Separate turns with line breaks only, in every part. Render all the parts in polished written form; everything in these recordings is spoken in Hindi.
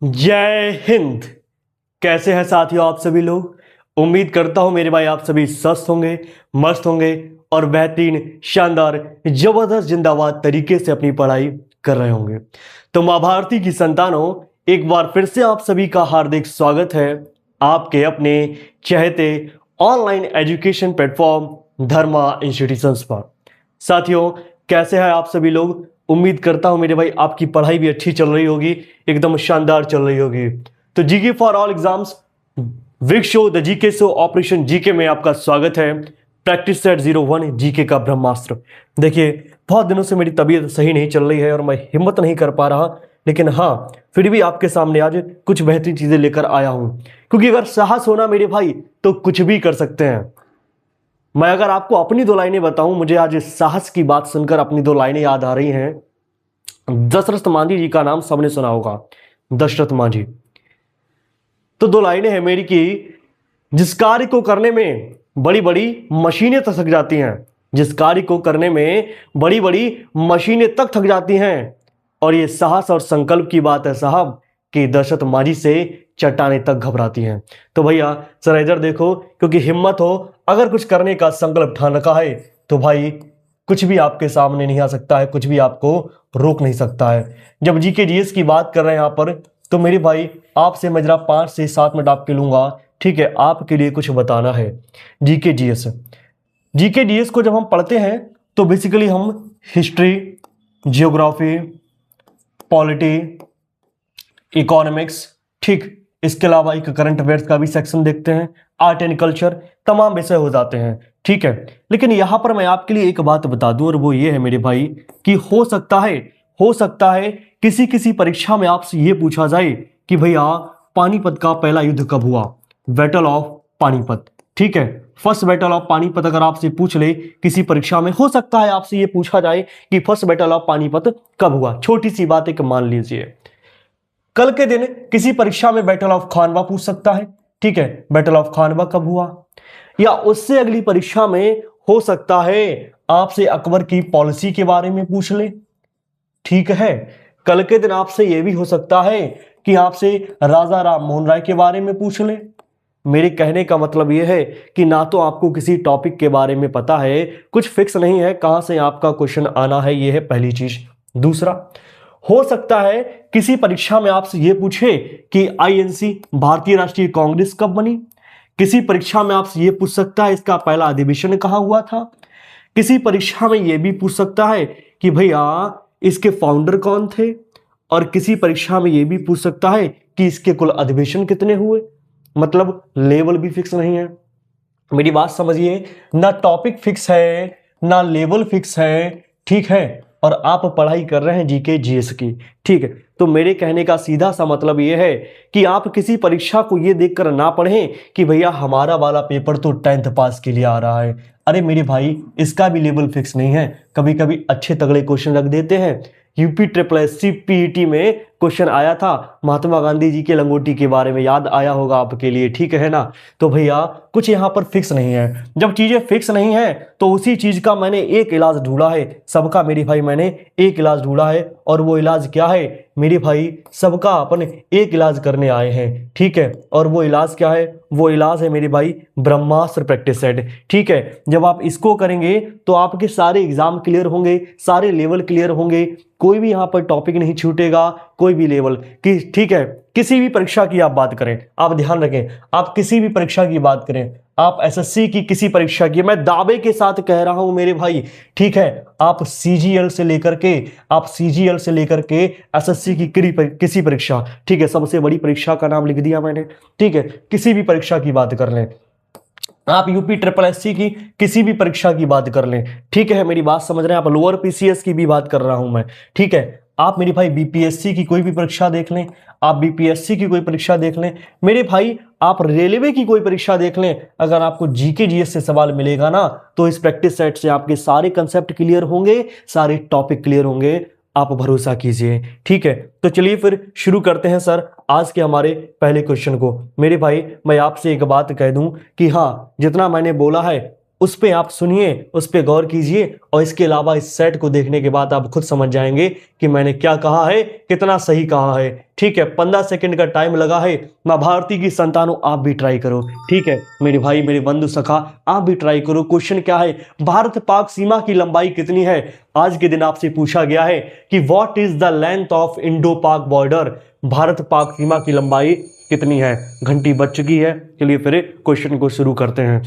जय हिंद। कैसे हैं साथियों आप सभी लोग। उम्मीद करता हूं मेरे भाई आप सभी स्वस्थ होंगे, मस्त होंगे और बेहतरीन, शानदार, जबरदस्त, जिंदाबाद तरीके से अपनी पढ़ाई कर रहे होंगे। तो मां भारती की संतानों, एक बार फिर से आप सभी का हार्दिक स्वागत है आपके अपने चहेते ऑनलाइन एजुकेशन प्लेटफॉर्म धर्मा इंस्टीट्यूशंस पर। साथियों, कैसे हैं आप सभी लोग। उम्मीद करता हूं मेरे भाई आपकी पढ़ाई भी अच्छी चल रही होगी, एकदम शानदार चल रही होगी। तो GK for all exams wig show the GK show operation GK में आपका स्वागत है। प्रैक्टिस सेट 01 जीके का ब्रह्मास्त्र। देखिए, बहुत दिनों से मेरी तबीयत सही नहीं चल रही है और मैं हिम्मत नहीं कर पा रहा, लेकिन हाँ, फिर भी आपके सामने आज कुछ बेहतरीन चीजें लेकर आया हूं। क्योंकि अगर साहस होना मेरे भाई तो कुछ भी कर सकते हैं। मैं अगर आपको अपनी दो लाइनें बताऊं, मुझे आज साहस की बात सुनकर अपनी दो लाइनें याद आ रही हैं। दशरथ मांझी जी का नाम सबने सुना होगा, दशरथ मांझी। तो दो लाइनें हैं मेरी कि जिस कार्य को करने में बड़ी बड़ी मशीनें तक थक जाती हैं, जिस कार्य को करने में बड़ी बड़ी मशीनें तक थक जाती हैं, और ये साहस और संकल्प की बात है साहब कि दशरथ मांझी से चट्टानें तक घबराती हैं। तो भैया जरा इधर देखो, क्योंकि हिम्मत हो, अगर कुछ करने का संकल्प ठान रखा है तो भाई कुछ भी आपके सामने नहीं आ सकता है, कुछ भी आपको रोक नहीं सकता है। जब जीके जीएस की बात कर रहे हैं यहां पर, तो मेरे भाई आपसे मैं जरा 5 से 7 मिनट आपके लूंगा, ठीक है। आपके लिए कुछ बताना है। जीके जीएस, जीके जीएस को जब हम पढ़ते हैं तो बेसिकली हम हिस्ट्री, जियोग्राफी, पॉलिटी, इकोनॉमिक्स, ठीक, इसके अलावा एक करंट अफेयर्स का भी सेक्शन देखते हैं, आर्ट एंड कल्चर, तमाम विषय हो जाते हैं, ठीक है। लेकिन यहां पर मैं आपके लिए एक बात बता दूं, और वो ये है मेरे भाई कि हो सकता है किसी किसी परीक्षा में आपसे ये पूछा जाए कि भैया पानीपत का पहला युद्ध कब हुआ, बैटल ऑफ पानीपत, ठीक है। फर्स्ट बैटल ऑफ पानीपत अगर आपसे पूछ ले किसी परीक्षा में, हो सकता है आपसे ये पूछा जाए कि फर्स्ट बैटल ऑफ पानीपत कब हुआ। छोटी सी बात एक मान लीजिए, कल के दिन किसी परीक्षा में बैटल ऑफ खानवा पूछ सकता है, ठीक है। बैटल ऑफ खानवा कब हुआ, या उससे अगली परीक्षा में हो सकता है आपसे अकबर की पॉलिसी के बारे में पूछ ले, ठीक है। कल के दिन आपसे यह भी हो सकता है कि आपसे राजा राम मोहन राय के बारे में पूछ ले। मेरे कहने का मतलब यह है कि ना तो आपको किसी टॉपिक के बारे में पता है, कुछ फिक्स नहीं है कहां से आपका क्वेश्चन आना है, यह है पहली चीज। दूसरा, हो सकता है किसी परीक्षा में आपसे यह पूछे कि आईएनसी भारतीय राष्ट्रीय कांग्रेस कब बनी। किसी परीक्षा में आपसे यह पूछ सकता है इसका पहला अधिवेशन कहां हुआ था। किसी परीक्षा में यह भी पूछ सकता है कि भैया इसके फाउंडर कौन थे। और किसी परीक्षा में यह भी पूछ सकता है कि इसके कुल अधिवेशन कितने हुए। मतलब लेवल भी फिक्स नहीं है। मेरी बात समझिए, ना टॉपिक फिक्स है ना लेवल फिक्स है, ठीक है। और आप पढ़ाई कर रहे हैं जीके जीएस की, ठीक है। तो मेरे कहने का सीधा सा मतलब यह है कि आप किसी परीक्षा को यह देखकर ना पढ़ें कि भैया हमारा वाला पेपर तो 10th पास के लिए आ रहा है। अरे मेरे भाई, इसका भी लेवल फिक्स नहीं है। कभी कभी अच्छे तगड़े क्वेश्चन रख देते हैं। यूपी ट्रिपल एससी पीईटी में क्वेश्चन आया था महात्मा गांधी जी के लंगोटी के बारे में, याद आया होगा आपके लिए, ठीक है ना। तो भैया कुछ यहां पर फिक्स नहीं है। जब चीजें फिक्स नहीं है तो उसी चीज का मैंने एक इलाज ढूंढा है, सबका मेरे भाई मैंने एक इलाज ढूंढा है। और वो इलाज क्या है मेरे भाई, सबका अपन एक इलाज करने आए हैं, ठीक है। और वो इलाज क्या है, वो इलाज है मेरे भाई ब्रह्मास्त्र प्रैक्टिस सेट, ठीक है। जब आप इसको करेंगे तो आपके सारे एग्जाम क्लियर होंगे, सारे लेवल क्लियर होंगे, कोई भी यहां पर टॉपिक नहीं छूटेगा, कोई भी लेवल की, ठीक है। किसी भी परीक्षा की आप बात करें, आप ध्यान रखें, आप किसी भी परीक्षा की बात करें, आप एसएससी की किसी परीक्षा की, मैं दावे के साथ कह रहा हूं मेरे भाई, ठीक है। आप सीजीएल से लेकर के एसएससी की किसी परीक्षा, ठीक है, सबसे बड़ी परीक्षा का नाम लिख दिया मैंने, ठीक है। किसी भी परीक्षा की बात कर लें, आप यूपी ट्रिपल एससी की किसी भी परीक्षा की बात कर लें, ठीक है। मेरी बात समझ रहे हैं आप। लोअर पीसीएस की भी बात कर रहा हूं मैं, ठीक है। आप मेरे भाई बीपीएससी की कोई भी परीक्षा देख लें, आप बीपीएससी की कोई परीक्षा देख लें मेरे भाई, आप रेलवे की कोई परीक्षा देख लें, अगर आपको जीके जीएस से सवाल मिलेगा ना, तो इस प्रैक्टिस सेट से आपके सारे कंसेप्ट क्लियर होंगे, सारे टॉपिक क्लियर होंगे, आप भरोसा कीजिए, ठीक है। तो चलिए फिर शुरू करते हैं सर आज के हमारे पहले क्वेश्चन को। मेरे भाई मैं आपसे एक बात कह दूं कि हाँ, जितना मैंने बोला है उस पे आप सुनिए, उस पे गौर कीजिए, और इसके अलावा इस सेट को देखने के बाद आप खुद समझ जाएंगे कि मैंने क्या कहा है, कितना सही कहा है। ठीक है, 15 सेकंड का टाइम लगा है। माँ भारती की संतानों, आप भी ट्राई करो। ठीक है मेरे भाई, मेरे बंधु सखा, आप भी ट्राई करो। क्वेश्चन क्या है, भारत पाक सीमा की लंबाई कितनी है? आज के दिन आपसे पूछा गया है कि what is the length of Indo पाक बॉर्डर, भारत पाक सीमा की लंबाई कितनी है? घंटी बज चुकी है, चलिए फिर क्वेश्चन को शुरू करते हैं।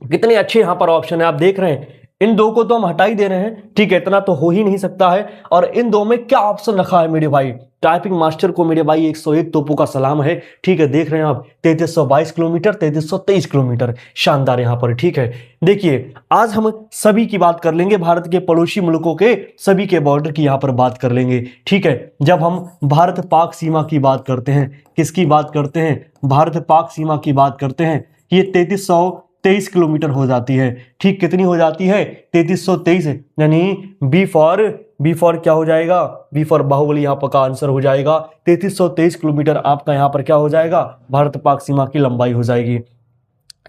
कितने अच्छे यहां पर ऑप्शन है, आप देख रहे हैं। इन दो को तो हम हटा ही दे रहे हैं, ठीक है, इतना तो हो ही नहीं सकता है। और इन दो में क्या ऑप्शन रखा है मेरे भाई? टाइपिंग मास्टर को मेरे भाई 101 तोपों का सलाम है। ठीक है, देख रहे हैं आप, 3322 किलोमीटर, 3323 किलोमीटर, शानदार यहां पर। ठीक है, देखिए आज हम सभी की बात कर लेंगे, भारत के पड़ोसी मुल्कों के सभी के बॉर्डर की यहां पर बात कर लेंगे। ठीक है, जब हम भारत पाक सीमा की बात करते हैं, किसकी बात करते हैं? भारत पाक सीमा की बात करते हैं। ये 3323 किलोमीटर हो जाती है। ठीक, कितनी हो जाती है? 3323, यानी बी फॉर क्या हो जाएगा? बी फॉर बाहुबली यहाँ पर का आंसर हो जाएगा। 3323 किलोमीटर आपका यहाँ पर क्या हो जाएगा? भारत पाक सीमा की लंबाई हो जाएगी।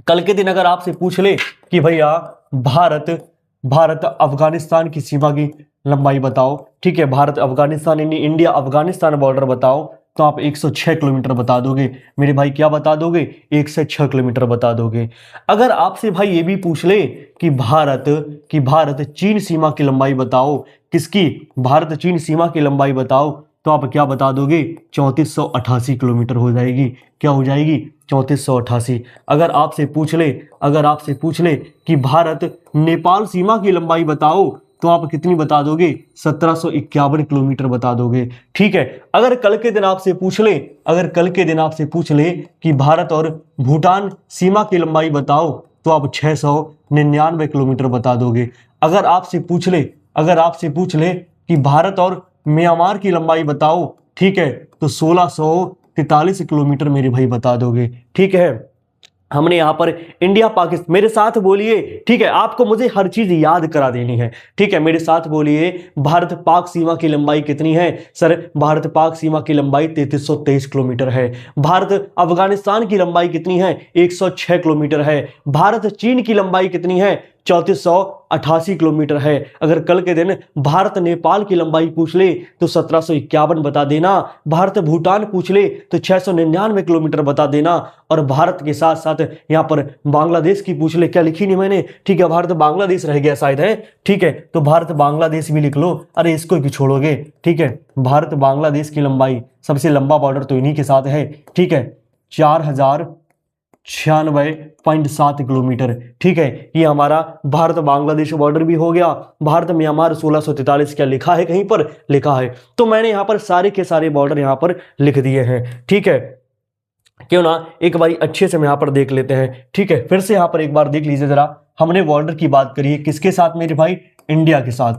कल के दिन अगर आपसे पूछ ले कि भैया भारत अफगानिस्तान की सीमा की लंबाई बताओ, ठीक है, भारत अफगानिस्तान यानी इंडिया अफगानिस्तान बॉर्डर बताओ, तो आप 106 किलोमीटर बता दोगे मेरे भाई। क्या बता दोगे? 106 किलोमीटर बता दोगे। अगर आपसे भाई ये भी पूछ ले कि भारत चीन सीमा की लंबाई बताओ, किसकी? भारत चीन सीमा की लंबाई बताओ, तो आप क्या बता दोगे? 3488 किलोमीटर हो जाएगी। क्या हो जाएगी? 3488। अगर आपसे पूछ ले कि भारत नेपाल सीमा की लंबाई बताओ, तो आप कितनी बता दोगे? 1751 किलोमीटर बता दोगे। ठीक है, अगर कल के दिन आपसे पूछ ले कि भारत और भूटान सीमा की लंबाई बताओ, तो आप 699 किलोमीटर बता दोगे। अगर आपसे पूछ ले कि भारत और म्यांमार की लंबाई बताओ, ठीक है, तो 1643 किलोमीटर मेरे भाई बता दोगे। ठीक है, हमने यहां पर इंडिया पाकिस्तान, मेरे साथ बोलिए, ठीक है, आपको मुझे हर चीज याद करा देनी है। ठीक है, मेरे साथ बोलिए, भारत पाक सीमा की लंबाई कितनी है? सर, भारत पाक सीमा की लंबाई 3323 किलोमीटर है। भारत अफगानिस्तान की लंबाई कितनी है? 106 किलोमीटर है। भारत चीन की लंबाई कितनी है? 3488 किलोमीटर है। अगर कल के दिन भारत नेपाल की लंबाई पूछ ले तो 1751 बता देना। भारत भूटान पूछ ले तो 699 किलोमीटर बता देना। और भारत के साथ साथ यहां पर बांग्लादेश की पूछ ले, क्या लिखी नहीं मैंने? ठीक है, भारत बांग्लादेश रह गया शायद है। ठीक है, तो भारत बांग्लादेश भी लिख लो। अरे इसको भी छोड़ोगे? ठीक है, भारत बांग्लादेश की लंबाई, सबसे लंबा बॉर्डर तो इन्हीं के साथ है। ठीक है, 4096.7 किलोमीटर। ठीक है, ये हमारा भारत बांग्लादेश बॉर्डर भी हो गया। भारत म्यांमार 1643, क्या लिखा है? कहीं पर लिखा है। तो मैंने यहां पर सारे के सारे बॉर्डर यहां पर लिख दिए हैं। ठीक है, क्यों ना एक बार अच्छे से हम यहां पर देख लेते हैं। ठीक है, फिर से यहां पर एक बार देख लीजिए जरा। हमने बॉर्डर की बात करी है किसके साथ मेरे भाई? इंडिया के साथ।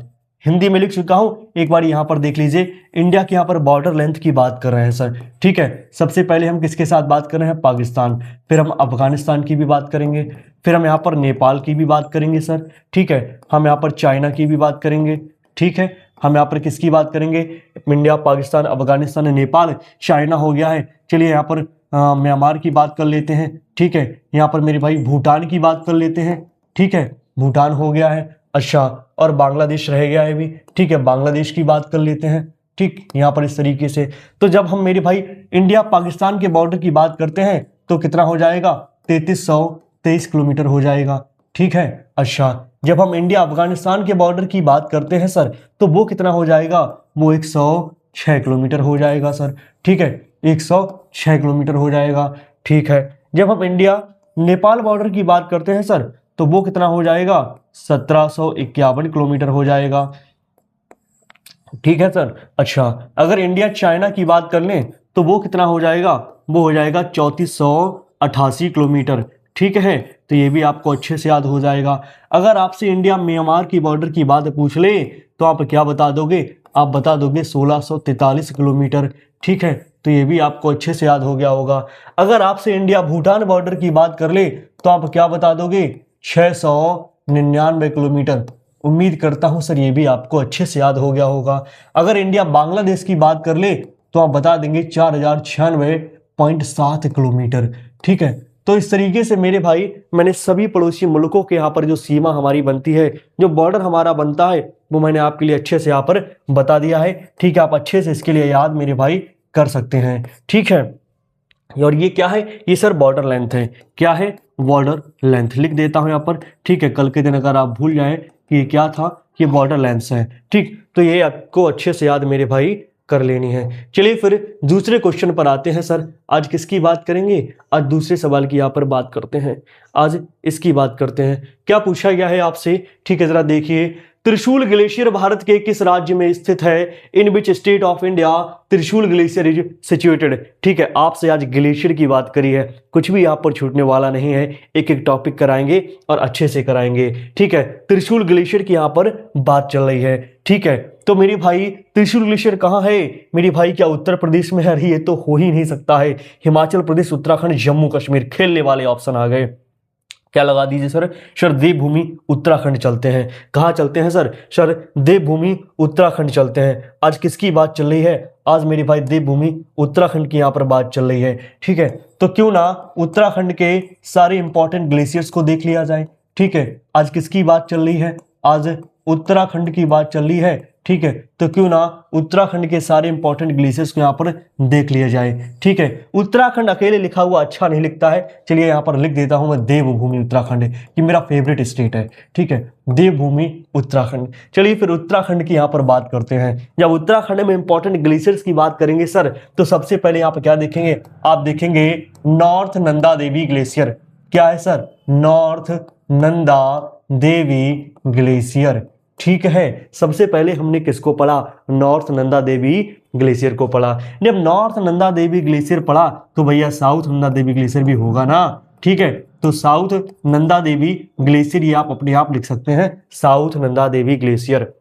हिंदी में लिख चुका हूं, एक बार यहां पर देख लीजिए। इंडिया की यहां पर बॉर्डर लेंथ की बात कर रहे हैं सर। ठीक है, सबसे पहले हम किसके साथ बात कर रहे हैं? पाकिस्तान। फिर हम अफगानिस्तान की भी बात करेंगे। फिर हम यहां पर नेपाल की भी बात करेंगे सर। ठीक है, हम यहां पर चाइना की भी बात करेंगे। ठीक है, हम यहां पर किसकी बात करेंगे? इंडिया, पाकिस्तान, अफगानिस्तान, नेपाल, चाइना हो गया है। चलिए यहां पर म्यांमार की बात कर लेते हैं। ठीक है, यहाँ पर मेरे भाई भूटान की बात कर लेते हैं। ठीक है, भूटान हो गया है। अच्छा, और बांग्लादेश रह गया है भी। ठीक है, बांग्लादेश की बात कर लेते हैं। ठीक, यहाँ पर इस तरीके से। तो जब हम मेरे भाई इंडिया पाकिस्तान के बॉर्डर की बात करते हैं तो कितना हो जाएगा? 3323 किलोमीटर हो जाएगा। ठीक है, अच्छा, जब हम इंडिया अफगानिस्तान के बॉर्डर की बात करते हैं सर, तो वो कितना हो जाएगा? वो 106 किलोमीटर हो जाएगा सर। ठीक है, 106 किलोमीटर हो जाएगा। ठीक है, जब हम इंडिया नेपाल बॉर्डर की बात करते हैं सर, तो वो कितना हो जाएगा? 1751 किलोमीटर हो जाएगा। ठीक है सर। अच्छा, अगर इंडिया चाइना की बात कर लें तो वो कितना हो जाएगा? वो हो जाएगा 3488 किलोमीटर। ठीक है, तो ये भी आपको अच्छे से याद हो जाएगा। अगर आपसे इंडिया म्यांमार की बॉर्डर की बात पूछ ले तो आप क्या बता दोगे? आप बता दोगे 1643 किलोमीटर। ठीक है, तो ये भी आपको अच्छे से याद हो गया होगा। अगर आपसे इंडिया भूटान बॉर्डर की बात कर ले तो आप क्या बता दोगे? 699 किलोमीटर। उम्मीद करता हूं सर ये भी आपको अच्छे से याद हो गया होगा। अगर इंडिया बांग्लादेश की बात कर ले तो आप बता देंगे 4096.7 किलोमीटर। ठीक है, तो इस तरीके से मेरे भाई मैंने सभी पड़ोसी मुल्कों के यहाँ पर जो सीमा हमारी बनती है, जो बॉर्डर हमारा बनता है, वो मैंने आपके लिए अच्छे से यहाँ पर बता दिया है। ठीक है, आप अच्छे से इसके लिए याद मेरे भाई कर सकते हैं। ठीक है, और ये क्या है, ये सर बॉर्डर लेंथ है। क्या है, बॉर्डर लेंथ लिख देता हूं यहाँ पर। ठीक है, कल के दिन अगर आप भूल जाएं कि ये क्या था, ये बॉर्डर लेंथ है। ठीक, तो ये आपको अच्छे से याद मेरे भाई कर लेनी है। चलिए फिर दूसरे क्वेश्चन पर आते हैं। सर आज किसकी बात करेंगे, आज दूसरे सवाल की यहाँ पर बात करते हैं। आज इसकी बात करते हैं, क्या पूछा गया है आपसे। ठीक है, जरा देखिए, त्रिशूल ग्लेशियर भारत के किस राज्य में स्थित है, इन विच स्टेट ऑफ इंडिया त्रिशूल ग्लेशियर इज सिचुएटेड। ठीक है, आपसे आज ग्लेशियर की बात करी है, कुछ भी यहाँ पर छूटने वाला नहीं है, एक एक टॉपिक कराएंगे और अच्छे से कराएंगे। ठीक है, त्रिशूल ग्लेशियर की यहाँ पर बात चल रही है। ठीक है, तो मेरे भाई त्रिशूल ग्लेशियर कहाँ है मेरे भाई, क्या उत्तर प्रदेश में है? अरे ये तो हो ही नहीं सकता है, हिमाचल प्रदेश, उत्तराखंड, जम्मू कश्मीर, खेलने वाले ऑप्शन आ गए। क्या लगा दीजिए सर, सर देवभूमि उत्तराखंड चलते हैं। कहाँ चलते हैं सर, सर देवभूमि उत्तराखंड चलते हैं। आज किसकी बात चल रही है, आज मेरे भाई देवभूमि उत्तराखंड की यहाँ पर बात चल रही है। ठीक है, तो क्यों ना उत्तराखंड के सारे इंपॉर्टेंट ग्लेशियर्स को देख लिया जाए। ठीक है, आज किसकी बात चल रही है, आज उत्तराखंड की बात चल रही है। ठीक है, तो क्यों ना उत्तराखंड के सारे इंपॉर्टेंट ग्लेशियर्स को यहाँ पर देख लिया जाए। ठीक है, उत्तराखंड अकेले लिखा हुआ अच्छा नहीं लिखता है, चलिए यहाँ पर लिख देता हूं मैं देवभूमि उत्तराखंड, कि मेरा फेवरेट स्टेट है। ठीक है, देवभूमि उत्तराखंड। चलिए फिर उत्तराखंड की यहाँ पर बात करते हैं। जब उत्तराखंड में इंपॉर्टेंट ग्लेशियर्स की बात करेंगे सर, तो सबसे पहले यहाँ पर क्या देखेंगे, आप देखेंगे नॉर्थ नंदा देवी ग्लेशियर। क्या है sir, north Nanda Devi glacier. ठीक है, सबसे पहले हमने किसको पढ़ा, नॉर्थ नंदा देवी ग्लेशियर को पढ़ा। जब नॉर्थ नंदा देवी ग्लेशियर पढ़ा तो भैया साउथ नंदा देवी ग्लेशियर भी होगा ना। ठीक है, तो साउथ नंदा देवी ग्लेशियर ये आप अपने आप लिख सकते हैं, साउथ नंदा देवी ग्लेशियर।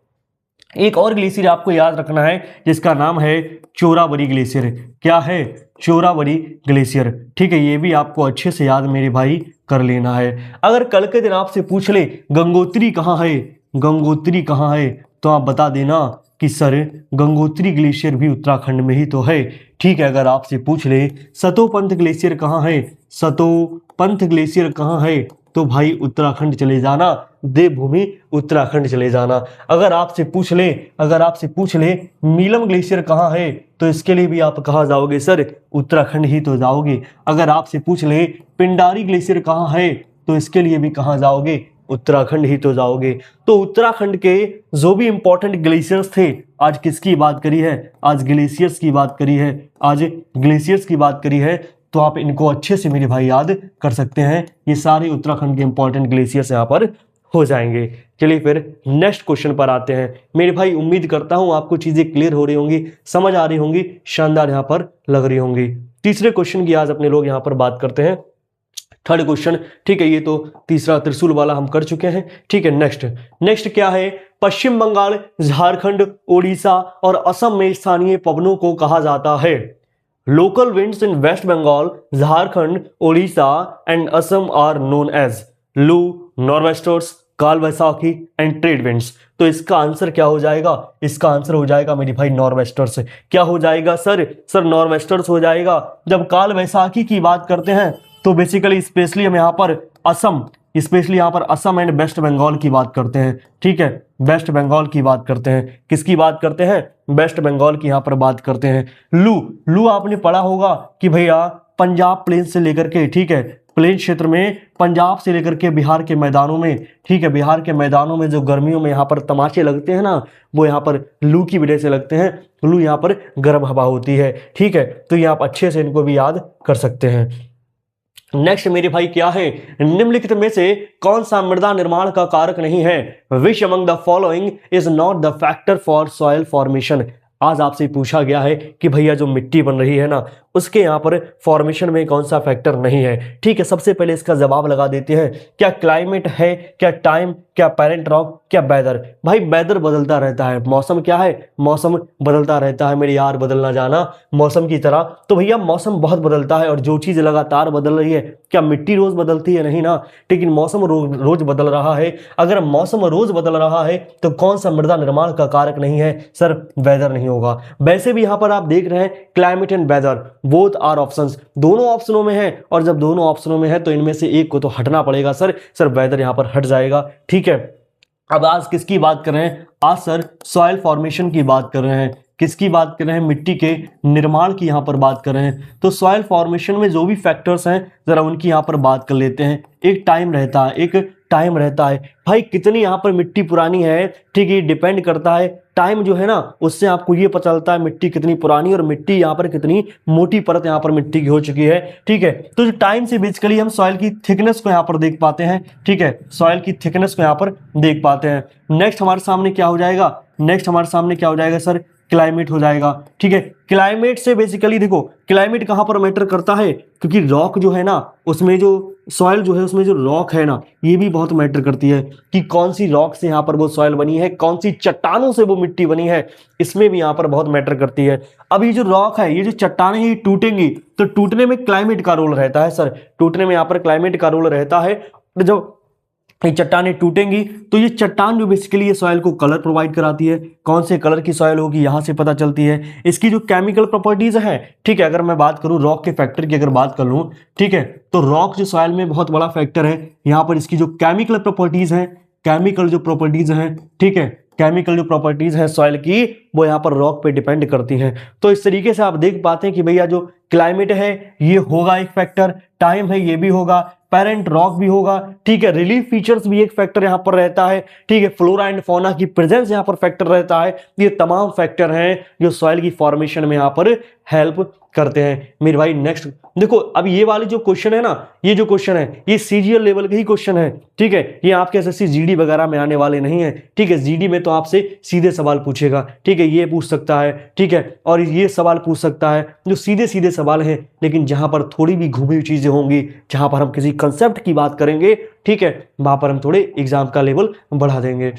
एक और ग्लेशियर आपको याद रखना है जिसका नाम है चोरावरी ग्लेशियर। क्या है, चोरावरी ग्लेशियर। ठीक है, ये भी आपको अच्छे से याद मेरे भाई कर लेना है। अगर कल के दिन आपसे पूछ ले गंगोत्री कहाँ है, गंगोत्री कहाँ है, तो आप बता देना कि सर गंगोत्री ग्लेशियर भी उत्तराखंड में ही तो है। ठीक है, अगर आपसे पूछ ले सतोपंथ ग्लेशियर कहाँ है, सतोपंथ ग्लेशियर कहाँ है, तो भाई उत्तराखंड चले जाना, देवभूमि उत्तराखंड चले जाना। अगर आपसे पूछ ले मीलम ग्लेशियर कहाँ है, तो इसके लिए भी आप कहाँ जाओगे सर, उत्तराखंड ही तो जाओगे। अगर आपसे पूछ ले पिंडारी ग्लेशियर कहाँ है, तो इसके लिए भी कहाँ जाओगे, उत्तराखंड ही तो जाओगे। तो उत्तराखंड के जो भी इंपॉर्टेंट ग्लेशियर्स थे, आज किसकी बात करी है, आज ग्लेशियर्स की बात करी है, आज ग्लेशियर्स की बात करी है। तो आप इनको अच्छे से मेरे भाई याद कर सकते हैं, ये सारे उत्तराखंड के इंपॉर्टेंट ग्लेशियर्स यहाँ पर हो जाएंगे। चलिए फिर नेक्स्ट क्वेश्चन पर आते हैं। मेरे भाई उम्मीद करता हूं आपको चीजें क्लियर हो रही होंगी, समझ आ रही होंगी, शानदार यहाँ पर लग रही होंगी। तीसरे क्वेश्चन की आज अपने लोग यहाँ पर बात करते हैं, थर्ड क्वेश्चन। ठीक है, ये तो तीसरा त्रिशूल वाला हम कर चुके हैं। ठीक है, नेक्स्ट क्या है, पश्चिम बंगाल, झारखंड, ओडिशा और असम में स्थानीय पवनों को कहा जाता है। Local winds in West Bengal, Jharkhand, Odisha and Assam are known as loo, nor'westers, काल वैसाखी एंड ट्रेड विंड्स। तो इसका आंसर क्या हो जाएगा, इसका आंसर हो जाएगा मेरे भाई नॉर्वेस्टर्स। क्या हो जाएगा सर, नॉर्वेस्टर्स हो जाएगा। जब काल वैसाखी की बात करते हैं तो बेसिकली स्पेशली हम यहाँ पर असम एंड वेस्ट बंगाल की बात करते हैं। ठीक है, वेस्ट बंगाल की बात करते हैं, किसकी बात करते हैं, वेस्ट बंगाल की यहाँ पर बात करते हैं। लू आपने पढ़ा होगा कि भैया पंजाब प्लेन से लेकर के, ठीक है, प्लेन क्षेत्र में पंजाब से लेकर के बिहार के मैदानों में, ठीक है, बिहार के मैदानों में जो गर्मियों में यहाँ पर तमाचे लगते हैं ना, वो यहाँ पर लू की वजह से लगते हैं। लू यहाँ पर गर्म हवा होती है। ठीक है, तो ये आप अच्छे से इनको भी याद कर सकते हैं। नेक्स्ट मेरे भाई क्या है, निम्नलिखित में से कौन सा मृदा निर्माण का कारक नहीं है, which among the following is not the factor for soil formation. आज आपसे पूछा गया है कि भैया जो मिट्टी बन रही है ना, उसके यहाँ पर फॉर्मेशन में कौन सा फैक्टर नहीं है। ठीक है, सबसे पहले इसका जवाब लगा देते हैं, क्या क्लाइमेट है, क्या टाइम, क्या पेरेंट रॉक, क्या वेदर। भाई वेदर बदलता रहता है, मौसम क्या है, मौसम बदलता रहता है मेरे यार, बदलना जाना मौसम की तरह। तो भैया मौसम बहुत बदलता है और जो चीज लगातार बदल रही है, क्या मिट्टी रोज बदलती है, नहीं ना, लेकिन मौसम रोज बदल रहा है। अगर मौसम रोज बदल रहा है तो कौन सा मृदा निर्माण का कारक नहीं है सर, वेदर नहीं होगा। वैसे भी यहाँ पर आप देख रहे हैं climate and weather both are options, दोनों ऑप्शनों में है, और जब दोनों ऑप्शनों में है तो इनमें से एक को तो हटना पड़ेगा सर। सर वेदर यहां पर हट जाएगा, ठीक है। अब आज किसकी बात कर रहे हैं? आज सर सॉइल फॉर्मेशन की बात कर रहे हैं। किसकी बात कर रहे हैं? मिट्टी के निर्माण की यहां पर बात कर रहे हैं। तो सॉइल फॉर्मेशन में जो भी फैक्टर्स हैं जरा उनकी यहां पर बात कर लेते हैं। एक टाइम रहता है, एक टाइम रहता है भाई, कितनी यहां पर मिट्टी पुरानी है, ठीक है, डिपेंड करता है टाइम जो है ना, उससे आपको ये पता चलता है मिट्टी कितनी पुरानी और मिट्टी यहाँ पर कितनी मोटी परत यहाँ पर मिट्टी की हो चुकी है, ठीक है। तो जो टाइम से बेसिकली हम सॉइल की थिकनेस को यहाँ पर देख पाते हैं, ठीक है, सॉइल की थिकनेस को यहाँ पर देख पाते हैं। नेक्स्ट हमारे सामने क्या हो जाएगा? नेक्स्ट हमारे सामने क्या हो जाएगा सर? क्लाइमेट हो जाएगा, ठीक है। क्लाइमेट से बेसिकली देखो क्लाइमेट कहां पर मैटर करता है, क्योंकि रॉक जो है ना उसमें जो सॉइल जो है उसमें जो रॉक है ना ये भी बहुत मैटर करती है कि कौन सी रॉक से यहाँ पर वो सॉइल बनी है, कौन सी चट्टानों से वो मिट्टी बनी है, इसमें भी यहाँ पर बहुत मैटर करती है। अब ये जो रॉक है, ये जो चट्टानें ये टूटेंगी तो टूटने में क्लाइमेट का रोल रहता है सर, टूटने में यहाँ पर क्लाइमेट का रोल रहता है। जब ये चट्टानें टूटेंगी तो ये चट्टान जो बेसिकली ये सॉइल को कलर प्रोवाइड कराती है, कौन से कलर की सॉइल होगी यहां से पता चलती है। इसकी जो केमिकल प्रॉपर्टीज हैं, ठीक है, अगर मैं बात करूं रॉक के फैक्टर की अगर बात कर लूं, ठीक है, तो रॉक जो सॉइल में बहुत बड़ा फैक्टर है। यहां पर इसकी जो केमिकल प्रॉपर्टीज हैं, केमिकल जो प्रॉपर्टीज हैं, ठीक है, केमिकल जो प्रॉपर्टीज हैं सॉइल की वो यहाँ पर रॉक पे डिपेंड करती हैं। तो इस तरीके से आप देख पाते हैं कि भैया जो क्लाइमेट है ये होगा एक फैक्टर, टाइम है ये भी होगा, पेरेंट रॉक भी होगा, ठीक है, रिलीफ फीचर्स भी एक फैक्टर यहां पर रहता है, ठीक है, फ्लोरा एंड फौना की प्रेजेंस यहां पर फैक्टर रहता है। ये तमाम फैक्टर हैं जो सॉइल की फॉर्मेशन में यहां पर हेल्प करते हैं मेरे भाई। नेक्स्ट देखो, अब ये वाले जो क्वेश्चन है ना, ये जो क्वेश्चन है ये सीजीएल लेवल के ही क्वेश्चन है, ठीक है, ये आपके एसएससी जीडी वगैरह में आने वाले नहीं है, ठीक है। जीडी में तो आपसे सीधे सवाल पूछेगा, ठीक है, ये पूछ सकता है, ठीक है, और ये सवाल पूछ सकता है जो सीधे सीधे सवाल हैं, लेकिन जहां पर थोड़ी भी घूमी हुई चीजें होंगी, जहां पर हम किसी कंसेप्ट की बात करेंगे, ठीक है, वहां पर हम थोड़े एग्जाम का लेवल बढ़ा देंगे।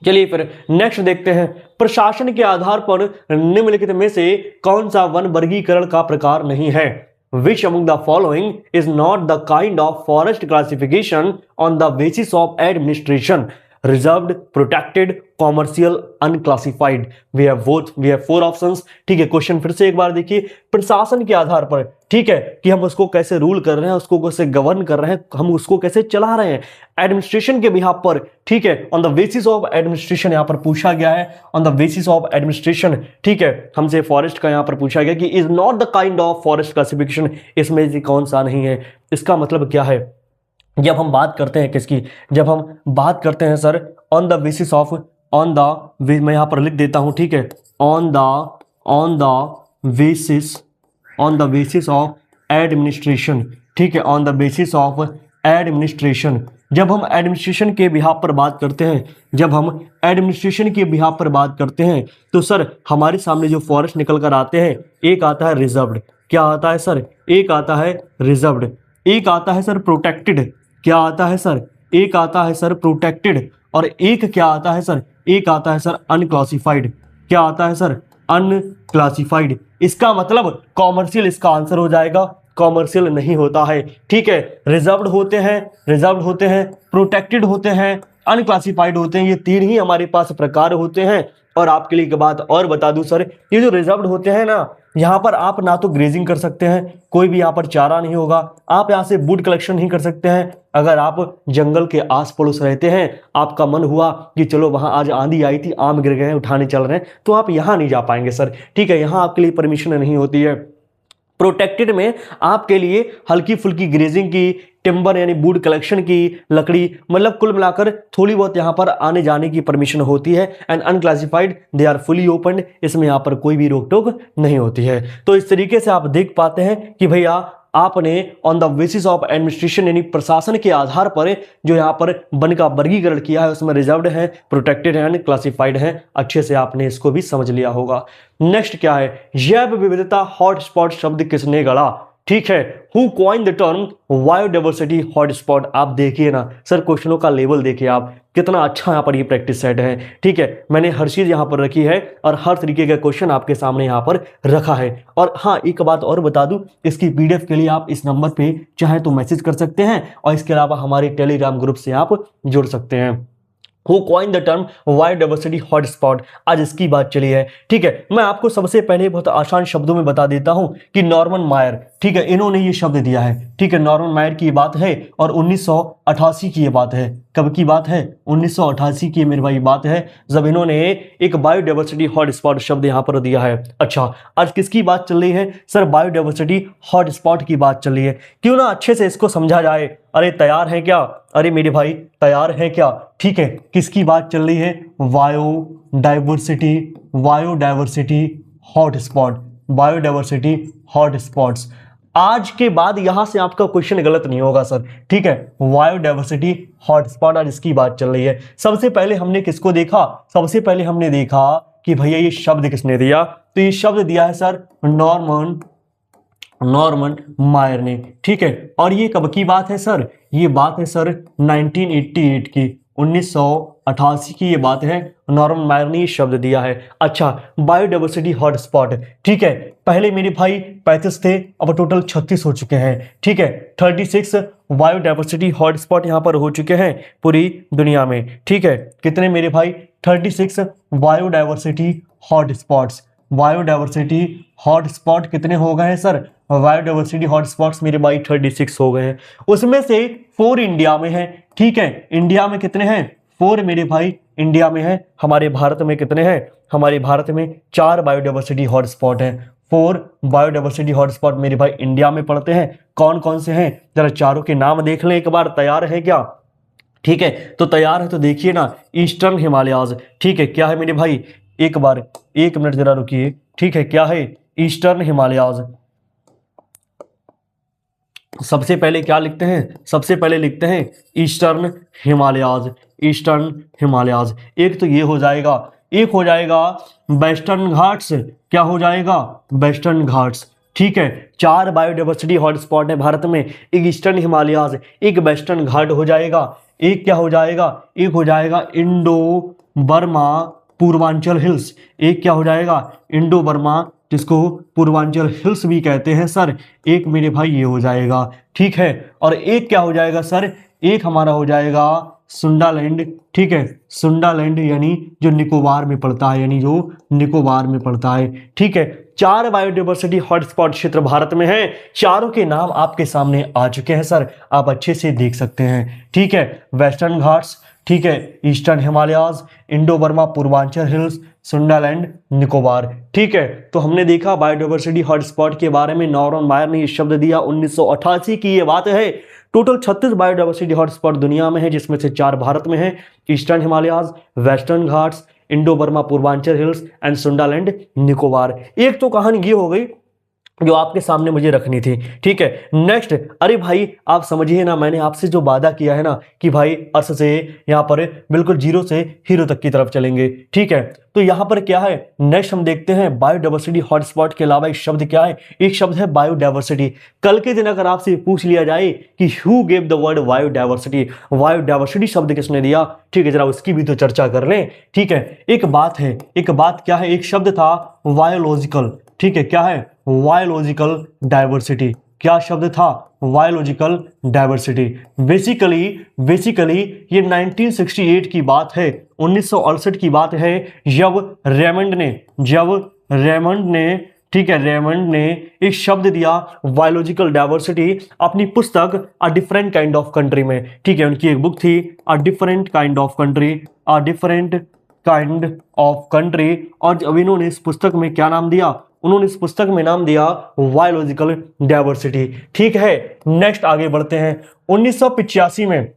चलिए फिर नेक्स्ट देखते हैं, प्रशासन के आधार पर निम्नलिखित में से कौन सा वन वर्गीकरण का प्रकार नहीं है? Which among the following is not the kind of forest classification on the basis of administration? Reserved, protected, commercial, unclassified. We have both. We have 4 options. ठीक है, क्वेश्चन फिर से एक बार देखिए, प्रशासन के आधार पर, ठीक है, कि हम उसको कैसे रूल कर रहे हैं, उसको कैसे गवर्न कर रहे हैं, हम उसको कैसे चला रहे हैं, एडमिनिस्ट्रेशन के बिहाफ पर, ठीक है, on the basis of administration यहां पर पूछा गया है, on the basis of administration, ठीक है, हमसे फॉरेस्ट का यहां पर पूछा गया कि is not the kind of forest classification, इसमें से कौन सा नहीं है। इसका मतलब क्या है? जब हम बात करते हैं किसकी, जब हम बात करते हैं sir on the basis of, on the, मैं यहां पर लिख देता हूं, ठीक है, on the basis of administration, ठीक है, on the basis of administration. जब हम एडमिनिस्ट्रेशन के बिहाफ पर बात करते हैं, जब हम एडमिनिस्ट्रेशन के बिहाफ पर बात करते हैं तो सर हमारे सामने जो फॉरेस्ट निकल कर आते हैं, एक आता है रिजर्व्ड, क्या आता है सर? एक आता है रिजर्व्ड, एक आता है सर प्रोटेक्टेड, क्या आता है सर? एक आता है सर प्रोटेक्टेड, और एक क्या आता है सर? एक आता है सर अनक्लासिफाइड, क्या आता है सर? अनक्लासिफाइड। इसका मतलब कॉमर्शियल इसका आंसर हो जाएगा, कॉमर्शियल नहीं होता है, ठीक है। रिजर्व्ड होते हैं, रिजर्व्ड होते हैं, प्रोटेक्टेड होते हैं, अनक्लासिफाइड होते हैं, ये 3 ही हमारे पास प्रकार होते हैं। और आपके लिए एक बात और बता दूं सर, ये जो रिजर्व्ड होते हैं ना, यहाँ पर आप ना तो ग्रेजिंग कर सकते हैं, कोई भी यहाँ पर चारा नहीं होगा, आप यहाँ से वुड कलेक्शन नहीं कर सकते हैं। अगर आप जंगल के आस पड़ोस रहते हैं, आपका मन हुआ कि चलो वहां आज आंधी आई थी, आम गिर गए उठाने चल रहे हैं, तो आप यहाँ नहीं जा पाएंगे सर, ठीक है, यहाँ आपके लिए परमिशन नहीं होती है। प्रोटेक्टेड में आपके लिए हल्की फुल्की ग्रेजिंग की, टिम्बर यानी वुड कलेक्शन की, लकड़ी, मतलब कुल मिलाकर थोड़ी बहुत यहाँ पर आने जाने की परमिशन होती है। And unclassified they are fully open, इसमें यहाँ पर कोई भी रोक टोक नहीं होती है। तो इस तरीके से आप देख पाते हैं कि भैया आपने on the basis of administration यानी प्रशासन के आधार पर जो यहाँ पर वन का वर्गीकरण किया है, उसमें रिजर्व्ड है, प्रोटेक्टेड है, क्लासिफाइड है। अच्छे से आपने इसको भी समझ लिया होगा। नेक्स्ट क्या है, जैव विविधता हॉटस्पॉट शब्द किसने गढ़ा? ठीक है, who coin the term biodiversity hotspot. आप देखिए ना सर, क्वेश्चनों का लेवल देखिए आप, कितना अच्छा यहाँ पर ये प्रैक्टिस सेट है, ठीक है। मैंने हर चीज यहाँ पर रखी है और हर तरीके का क्वेश्चन आपके सामने यहाँ पर रखा है। और हाँ, एक बात और बता दूं, इसकी पीडीएफ के लिए आप इस नंबर पे चाहे तो मैसेज कर सकते हैं, और इसके अलावा हमारे टेलीग्राम ग्रुप से आप जुड़ सकते हैं। Who coin the term biodiversity hotspot, आज इसकी बात चली है। ठीक है, मैं आपको सबसे पहले बहुत आसान शब्दों में बता देता हूं कि नॉर्मन मायर, ठीक है, इन्होंने ये शब्द दिया है। ठीक है, नॉर्मन मायर की बात है और 1988 की ये बात है। कब की बात है? 1988 की मेरे भाई बात है, जब इन्होंने एक बायोडायवर्सिटी हॉटस्पॉट शब्द यहां पर दिया है। अच्छा, आज किसकी बात चल रही है सर? बायोडायवर्सिटी हॉटस्पॉट की बात चल रही है। क्यों ना अच्छे से इसको समझा जाए। अरे तैयार है क्या? अरे मेरे भाई तैयार है क्या? ठीक है, किसकी बात चल रही है? Biodiversity, biodiversity hotspot, biodiversity hotspots. आज के बाद यहां से आपका क्वेश्चन गलत नहीं होगा सर। ठीक है, बायोडायवर्सिटी हॉटस्पॉट, आज इसकी बात चल रही है। सबसे पहले हमने किसको देखा? सबसे पहले हमने देखा कि भैया ये शब्द किसने दिया, तो ये शब्द दिया है सर नॉर्मन मायर ने। ठीक है, और ये कब की बात है सर? ये बात है सर 1988 की, 1988 की ये बात है। नॉर्मन मायर ने ये शब्द दिया है। अच्छा, बायोडायवर्सिटी हॉटस्पॉट, ठीक है, पहले मेरे भाई 35 थे, अब टोटल 36 हो चुके हैं। ठीक है, 36 बायोडायवर्सिटी हॉटस्पॉट यहां पर हो चुके हैं पूरी दुनिया में। ठीक है, कितने मेरे भाई? 36 बायोडायवर्सिटी हॉटस्पॉट्स। बायोडायवर्सिटी हॉटस्पॉट कितने हो गए हैं सर? बायोडायवर्सिटी हॉटस्पॉट्स मेरे भाई 36 हो गए हैं। उसमें से 4 इंडिया में है। ठीक है, इंडिया में कितने हैं? 4 मेरे भाई इंडिया में है। हमारे भारत में कितने हैं? हमारे भारत में 4 बायोडायवर्सिटी हॉटस्पॉट हैं। 4 बायोडायवर्सिटी हॉटस्पॉट मेरे भाई इंडिया में पड़ते हैं। कौन कौन से हैं? जरा चारों के नाम देख लें एक बार। तैयार है क्या? ठीक है, तो तैयार है तो देखिए ना, ईस्टर्न हिमालयाज। ठीक है, क्या है मेरे भाई? एक बार 1 मिनट जरा रुकिए। ठीक है, क्या है? ईस्टर्न हिमालयाज। सबसे पहले क्या लिखते हैं? सबसे पहले लिखते हैं ईस्टर्न हिमालयाज, ईस्टर्न हिमालयाज। एक तो ये हो जाएगा, एक हो जाएगा वेस्टर्न घाट्स। क्या हो जाएगा? वेस्टर्न घाट्स। ठीक है, 4 बायोडायवर्सिटी हॉटस्पॉट है भारत में। एक ईस्टर्न हिमालयाज, एक वेस्टर्न घाट हो जाएगा, एक क्या हो जाएगा? एक हो जाएगा इंडो बर्मा पूर्वांचल हिल्स। एक क्या हो जाएगा? इंडो बर्मा, जिसको पूर्वांचल हिल्स भी कहते हैं सर। एक मेरे भाई ये हो जाएगा। ठीक है, और एक क्या हो जाएगा सर? एक हमारा हो जाएगा सुंडालैंड। ठीक है, सुंडालैंड यानी जो निकोबार में पड़ता है, यानी जो निकोबार में पड़ता है। ठीक है, 4 बायोडायवर्सिटी हॉटस्पॉट क्षेत्र भारत में है। चारों के नाम आपके सामने आ चुके हैं सर, आप अच्छे से देख सकते हैं। ठीक है, वेस्टर्न घाट्स, ठीक है, eastern Himalayas, Indo Burma Purvanchal hills, Sundaland, Nicobar. ठीक है, तो हमने देखा बायोडायवर्सिटी हॉटस्पॉट के बारे में। नॉर्मन मायर ने ये शब्द दिया, 1988 की ये बात है। टोटल 36 बायोडायवर्सिटी हॉटस्पॉट दुनिया में है, जिसमें से 4 भारत में है, eastern Himalayas, western Ghats, Indo Burma Purvanchal hills and Sundaland, Nicobar. एक तो कहानी ये हो गई जो आपके सामने मुझे रखनी थी। ठीक है, नेक्स्ट, अरे भाई आप समझिए ना, मैंने आपसे जो वादा किया है ना कि भाई अर्थ से यहाँ पर बिल्कुल जीरो से हीरो तक की तरफ चलेंगे। ठीक है, तो यहाँ पर क्या है? नेक्स्ट हम देखते हैं बायोडायवर्सिटी हॉटस्पॉट के अलावा एक शब्द क्या है? एक शब्द है बायोडायवर्सिटी। कल के दिन अगर आपसे पूछ लिया जाए कि who gave the word biodiversity, biodiversity शब्द किसने दिया, ठीक है, जरा उसकी भी तो चर्चा कर लें। ठीक है, एक बात है, एक बात क्या है? एक शब्द था बायोलॉजिकल। ठीक है, क्या है? Biological diversity. क्या शब्द था? Biological diversity. बेसिकली ये 1968 की बात है, 1968 की बात है, जब रेमंड ने ठीक है, रेमंड ने एक शब्द दिया बायोलॉजिकल डाइवर्सिटी अपनी पुस्तक a different kind of country में। ठीक है, उनकी एक बुक थी a different kind of country, a different kind of country. और जब इन्होंने इस पुस्तक में क्या नाम दिया? उन्होंने इस पुस्तक में नाम दिया बायोलॉजिकल डाइवर्सिटी। ठीक है, नेक्स्ट आगे बढ़ते हैं। 1985 में,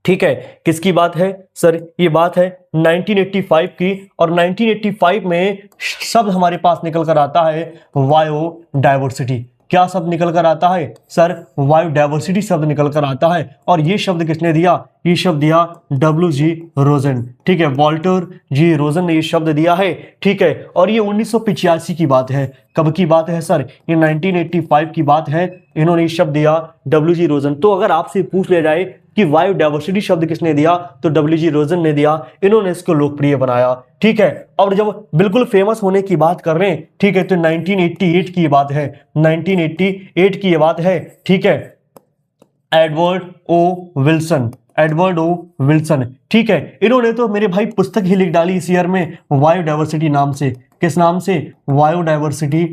ठीक है, किसकी बात है सर? ये बात है 1985 की, और 1985 में शब्द हमारे पास निकल कर आता है बायोडायवर्सिटी। क्या शब्द निकल कर आता है सर? बायोडायवर्सिटी शब्द निकल कर आता है। और ये शब्द किसने दिया? ये शब्द दिया WG रोजन। ठीक है, वॉल्टर जी रोजन ने ये शब्द दिया है। ठीक है, और ये 1985 की बात है। कब की बात है सर? ये 1985 की बात है। इन्होंने ये शब्द दिया WG रोजन। तो अगर आपसे पूछ लिया जाए कि बायोडायवर्सिटी शब्द किसने दिया, तो WG रोजन ने दिया। इन्होंने इसको लोकप्रिय बनाया। ठीक है, और जब बिल्कुल फेमस होने की बात कर रहे हैं, ठीक है, तो 1988 की ये बात है, 1988 की ये बात है। ठीक है, एडवर्ड ओ विल्सन, एडवर्ड ओ विल्सन। ठीक है, इन्होंने तो मेरे भाई पुस्तक ही लिख डाली इस ईयर में बायोडायवर्सिटी नाम से। किस नाम से? बायोडायवर्सिटी,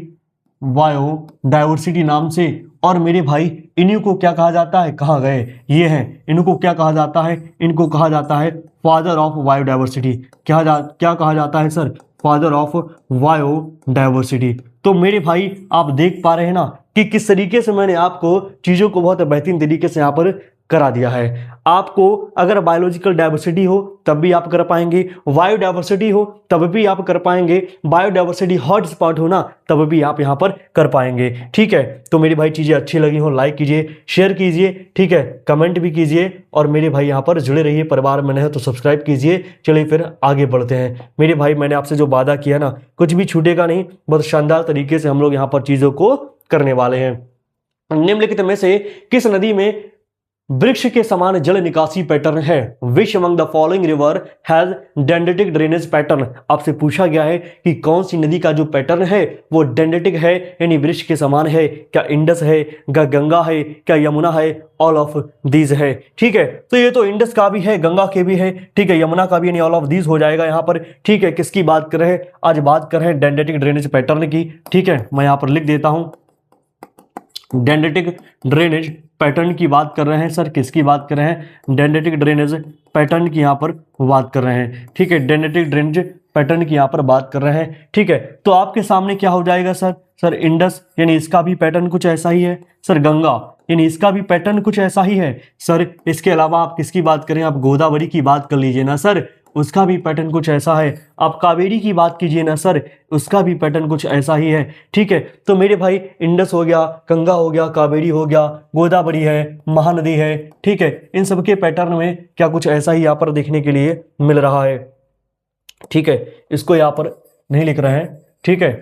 बायोडायवर्सिटी नाम से। और मेरे भाई इन्हीं को क्या कहा जाता है? कहाँ गए ये हैं, इनको क्या कहा जाता है? इनको कहा जाता है फादर ऑफ बायोडायवर्सिटी। क्या कहा जाता है सर? Father of biodiversity. तो मेरे भाई आप देख पा रहे हैं ना कि किस तरीके से मैंने आपको चीजों को बहुत बेहतरीन तरीके से यहाँ पर करा दिया है। आपको अगर बायोलॉजिकल डाइवर्सिटी हो तब भी आप कर पाएंगे, बायोडाइवर्सिटी हो तब भी आप कर पाएंगे, बायोडाइवर्सिटी हॉटस्पॉट हो ना तब भी आप यहां पर कर पाएंगे। ठीक है, तो मेरी भाई चीजें अच्छी लगी हो लाइक कीजिए, शेयर कीजिए, ठीक है, कमेंट भी कीजिए और मेरे भाई यहां पर जुड़े रहिए। परिवार में नए तो सब्सक्राइब कीजिए। चलिए फिर आगे बढ़ते हैं। मेरे भाई मैंने आपसे जो वादा किया ना, कुछ भी छूटेगा नहीं, बहुत शानदार तरीके से हम लोग यहां पर चीजों को करने वाले हैं। निम्नलिखित में से किस नदी में वृक्ष के समान जल निकासी पैटर्न है? Which among the following river has dendritic drainage pattern. आपसे पूछा गया है कि कौन सी नदी का जो पैटर्न है वो डेंड्रिटिक है यानी वृक्ष के समान है। क्या इंडस है, क्या गंगा है, क्या यमुना है? ऑल ऑफ दीज है। ठीक है, तो ये तो इंडस का भी है, गंगा के भी है, ठीक है, यमुना का भी, यानी ऑल ऑफ दीज हो जाएगा यहाँ पर। ठीक है, किसकी बात कर रहे हैं? आज बात कर रहे हैं डेंड्रिटिक ड्रेनेज पैटर्न की। ठीक है, मैं यहाँ पर लिख देता हूं, डेंड्रिटिक ड्रेनेज पैटर्न की बात कर रहे हैं सर। किसकी बात कर रहे हैं? डेंड्रिटिक ड्रेनेज पैटर्न की यहां पर बात कर रहे हैं। ठीक है, डेंड्रिटिक ड्रेनेज पैटर्न की यहां पर बात कर रहे हैं। ठीक है, तो आपके सामने क्या हो जाएगा सर? सर इंडस यानी इसका भी पैटर्न कुछ ऐसा ही है। सर गंगा यानी इसका भी पैटर्न कुछ ऐसा ही है। सर इसके अलावा आप किसकी बात करें? आप गोदावरी की बात कर लीजिए ना सर, उसका भी पैटर्न कुछ ऐसा है। आप कावेरी की बात कीजिए ना सर, उसका भी पैटर्न कुछ ऐसा ही है। ठीक है, तो मेरे भाई इंडस हो गया, गंगा हो गया, कावेरी हो गया, गोदावरी है, महानदी है। ठीक है, इन सबके पैटर्न में क्या कुछ ऐसा ही यहाँ पर देखने के लिए मिल रहा है। ठीक है, इसको यहाँ पर नहीं लिख रहे हैं। ठीक है,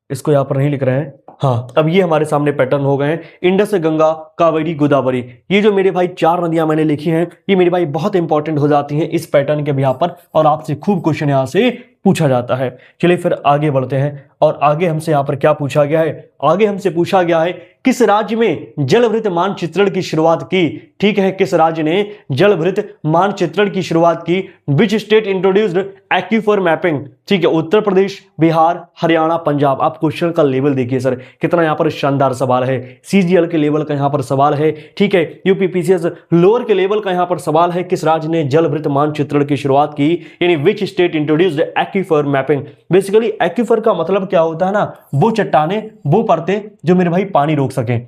इसको यहाँ पर नहीं लिख रहे हैं। हाँ, अब ये हमारे सामने पैटर्न हो गए हैं, इंडस, गंगा, कावेरी, गोदावरी। ये जो मेरे भाई 4 नदियां मैंने लिखी हैं, ये मेरे भाई बहुत इंपॉर्टेंट हो जाती हैं इस पैटर्न के भी यहाँ पर, और आपसे खूब क्वेश्चन यहाँ से पूछा जाता है। चलिए फिर आगे बढ़ते हैं, और आगे हमसे यहाँ पर क्या पूछा गया है? आगे हमसे पूछा गया है किस राज्य में जलवृत्त मानचित्रण की शुरुआत की? ठीक है, किस राज्य ने जलवृत्त मानचित्रण की शुरुआत की? Which state introduced aquifer mapping? ठीक है, उत्तर प्रदेश, बिहार, हरियाणा, पंजाब। आप क्वेश्चन का लेवल देखिए सर, कितना यहाँ पर शानदार सवाल है। सीजीएल के लेवल का यहाँ पर सवाल है। ठीक है, यूपीपीसीएस लोअर के लेवल का यहाँ पर सवाल है, किस राज्य ने जलवृत्त मानचित्रण की शुरुआत की? यानी which state introduced aquifer mapping. Basically aquifer का मतलब क्या होता है ना, वो चट्टाने, वो परतें जो मेरे भाई पानी रोक सकें।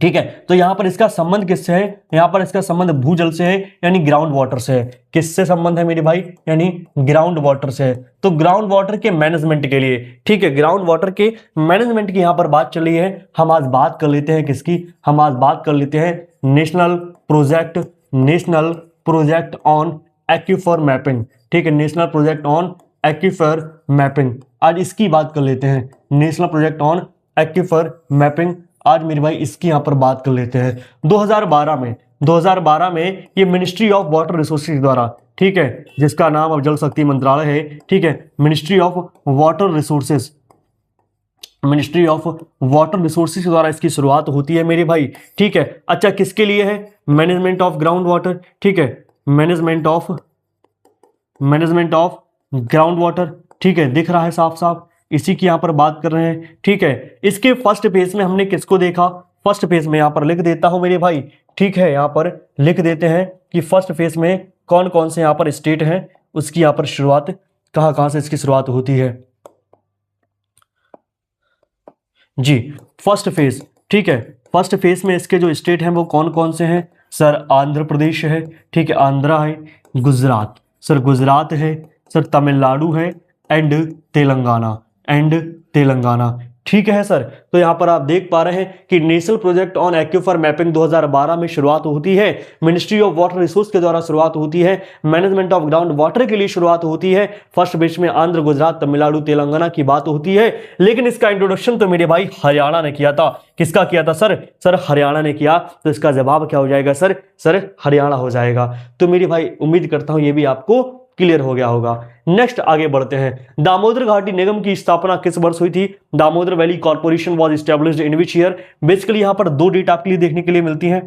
ठीक है, तो यहां पर इसका संबंध किससे है? यहां पर इसका संबंध भूजल से है, यानी ग्राउंड वाटर से है। किससे संबंध है मेरे भाई? यानी ग्राउंड वाटर से है। तो ग्राउंड वाटर के मैनेजमेंट के लिए, ठीक है, ग्राउंड वाटर के मैनेजमेंट की यहां पर बात चल रही है। हम आज बात कर लेते हैं किसकी? हम आज बात कर लेते हैं national project on aquifer mapping. ठीक है, national project on aquifer mapping, आज इसकी बात कर लेते हैं। National project on aquifer mapping, आज मेरे भाई इसकी यहां पर बात कर लेते हैं। 2012 में ये मिनिस्ट्री ऑफ वाटर रिसोर्सेज द्वारा, ठीक है, जिसका नाम अब जल शक्ति मंत्रालय है, ठीक है, ministry of water resources, ministry of water resources के द्वारा इसकी शुरुआत होती है मेरे भाई। ठीक है, अच्छा किसके लिए है? Management of ground water. ठीक है, मैनेजमेंट ऑफ ग्राउंड वाटर। ठीक है, दिख रहा है साफ साफ, इसी की यहां पर बात कर रहे हैं। ठीक है, इसके फर्स्ट पेज में हमने किसको देखा? फर्स्ट पेज में यहां पर लिख देता हूं मेरे भाई। ठीक है, यहां पर लिख देते हैं कि फर्स्ट पेज में कौन कौन से यहां पर स्टेट हैं, उसकी यहां पर शुरुआत कहां से इसकी शुरुआत होती है जी। फर्स्ट फेज, ठीक है, फर्स्ट फेज में इसके जो स्टेट हैं वो कौन कौन से हैं? सर आंध्र प्रदेश है, ठीक है, आंध्रा है, गुजरात, सर गुजरात है, सर तमिलनाडु है, एंड तेलंगाना। ठीक है सर, तो यहां पर आप देख पा रहे हैं कि national project on aquifer mapping 2012 में शुरुआत होती है, मिनिस्ट्री ऑफ वाटर रिसोर्स के द्वारा शुरुआत होती है, मैनेजमेंट ऑफ ग्राउंड वाटर के लिए शुरुआत होती है। फर्स्ट बेच में आंध्र, गुजरात, तमिलनाडु, तेलंगाना की बात होती है, लेकिन इसका इंट्रोडक्शन तो मेरे भाई हरियाणा ने किया था। किसका किया था सर? सर हरियाणा ने किया, तो इसका जवाब क्या हो जाएगा सर? सर हरियाणा हो जाएगा। तो मेरे भाई उम्मीद करता हूं ये भी आपको क्लियर हो गया होगा। नेक्स्ट आगे बढ़ते हैं। दामोदर घाटी निगम की स्थापना किस वर्ष हुई थी? Damodar valley corporation was established in which year? Basically यहां पर दो डेट आपके लिए देखने के लिए मिलती हैं।